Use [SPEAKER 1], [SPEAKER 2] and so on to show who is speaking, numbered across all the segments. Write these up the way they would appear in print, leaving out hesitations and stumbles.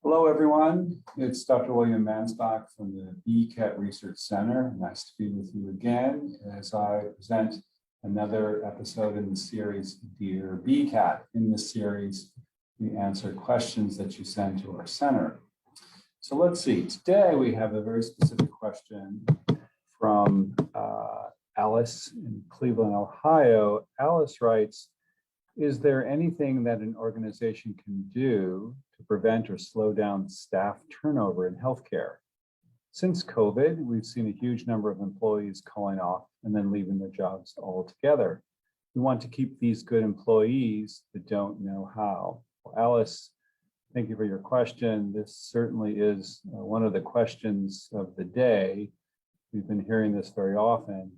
[SPEAKER 1] Hello, everyone. It's Dr. William Mansbach from the BCAT Research Center. Nice to be with you again as I present another episode in the series, Dear BCAT. In this series, we answer questions that you send to our center. So let's see. Today, we have a very specific question from Alice in Cleveland, Ohio. Alice writes, is there anything that an organization can do to prevent or slow down staff turnover in healthcare? Since COVID, we've seen a huge number of employees calling off and then leaving their jobs altogether. We want to keep these good employees but don't know how. Well, Alice, thank you for your question. This certainly is one of the questions of the day. We've been hearing this very often.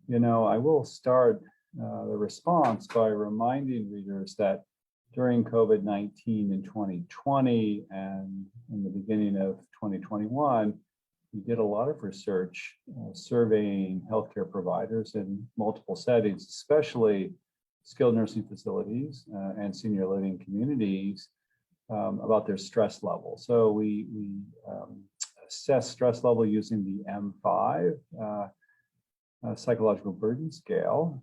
[SPEAKER 1] You know, I will start the response by reminding readers that during COVID-19 in 2020 and in the beginning of 2021, we did a lot of research surveying healthcare providers in multiple settings, especially skilled nursing facilities and senior living communities about their stress level. So we assessed stress level using the M5 psychological burden scale.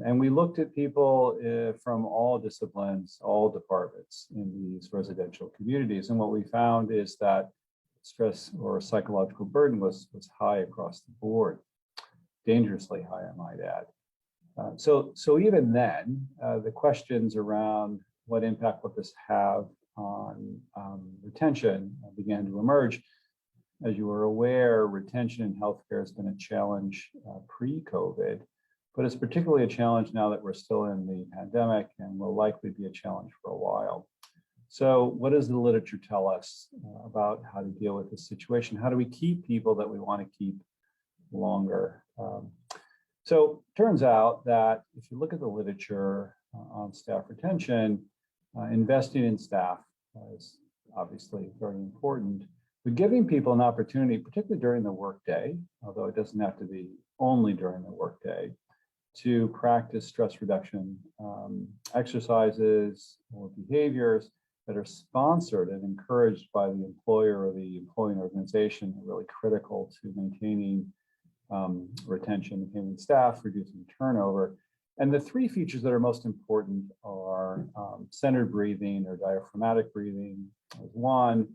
[SPEAKER 1] And we looked at people from all disciplines, all departments in these residential communities. And what we found is that stress or psychological burden was high across the board, dangerously high, I might add. So even then, the questions around what impact will this have on retention began to emerge. As you are aware, retention in healthcare has been a challenge pre-COVID, but it's particularly a challenge now that we're still in the pandemic and will likely be a challenge for a while. So what does the literature tell us about how to deal with this situation? How do we keep people that we want to keep longer? So it turns out that if you look at the literature on staff retention, investing in staff is obviously very important. But giving people an opportunity, particularly during the workday, although it doesn't have to be only during the workday, to practice stress reduction exercises or behaviors that are sponsored and encouraged by the employer or the employing organization are really critical to maintaining retention, maintaining staff, reducing turnover. And the three features that are most important are centered breathing or diaphragmatic breathing as one,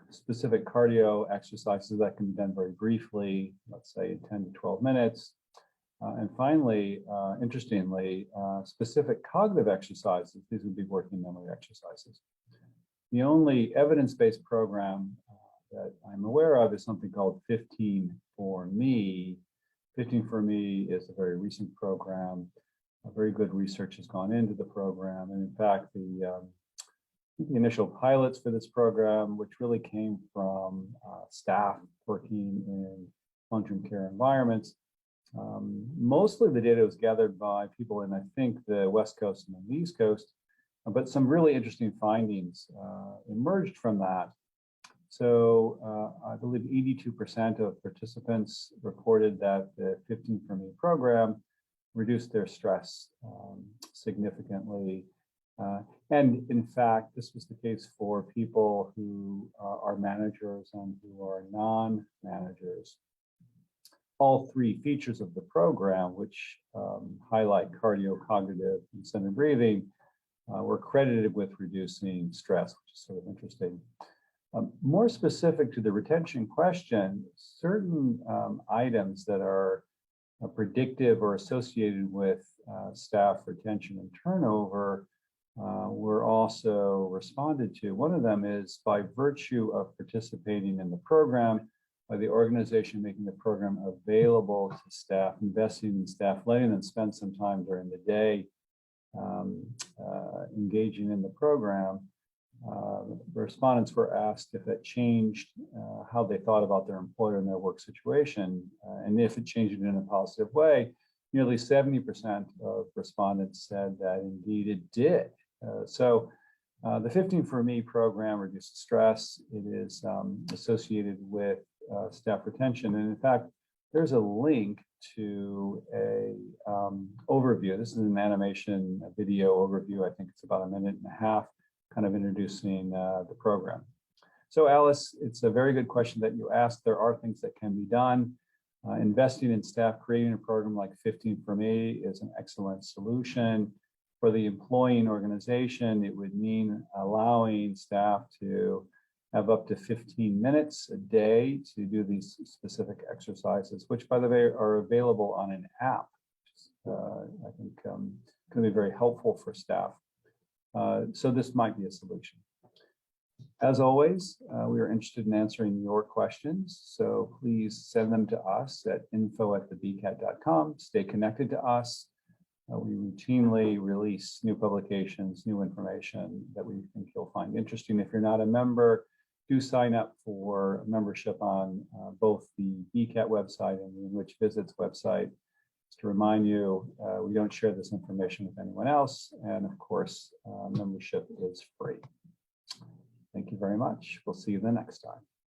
[SPEAKER 1] specific cardio exercises that can be done very briefly, let's say 10 to 12 minutes. And finally, interestingly, specific cognitive exercises. These would be working memory exercises. The only evidence-based program that I'm aware of is something called 15 for Me. 15 for Me is a very recent program. Very good research has gone into the program. And in fact, the initial pilots for this program, which really came from staff working in long-term care environments. Mostly the data was gathered by people in, I think, the West Coast and the East Coast, but some really interesting findings emerged from that. So I believe 82% of participants reported that the 15 for Me program reduced their stress significantly. And in fact, this was the case for people who are managers and who are non-managers. All three features of the program, which highlight cardio, cognitive, and centered breathing, were credited with reducing stress, which is sort of interesting. More specific to the retention question, certain items that are predictive or associated with staff retention and turnover were also responded to. One of them is by virtue of participating in the program, by the organization making the program available to staff, investing in staff, letting them spend some time during the day engaging in the program. Respondents were asked if it changed how they thought about their employer and their work situation, and if it changed it in a positive way. Nearly 70% of respondents said that indeed it did. So the 15 for Me program reduces stress. It is associated with staff retention. And in fact, there's a link to a overview. This is an animation, a video overview. I think it's about a minute and a half kind of introducing the program. So Alice, it's a very good question that you asked. There are things that can be done. Investing in staff, creating a program like 15 for Me is an excellent solution. For the employing organization, it would mean allowing staff to have up to 15 minutes a day to do these specific exercises, which, by the way, are available on an app. I think can be very helpful for staff. So this might be a solution. As always, we are interested in answering your questions, so please send them to us at info@thebcat.com. Stay connected to us. We routinely release new publications, new information that we think you'll find interesting. If you're not a member, do sign up for membership on both the BCAT website and the Enrich Visits website. Just to remind you, we don't share this information with anyone else, and of course, membership is free. Thank you very much. We'll see you the next time.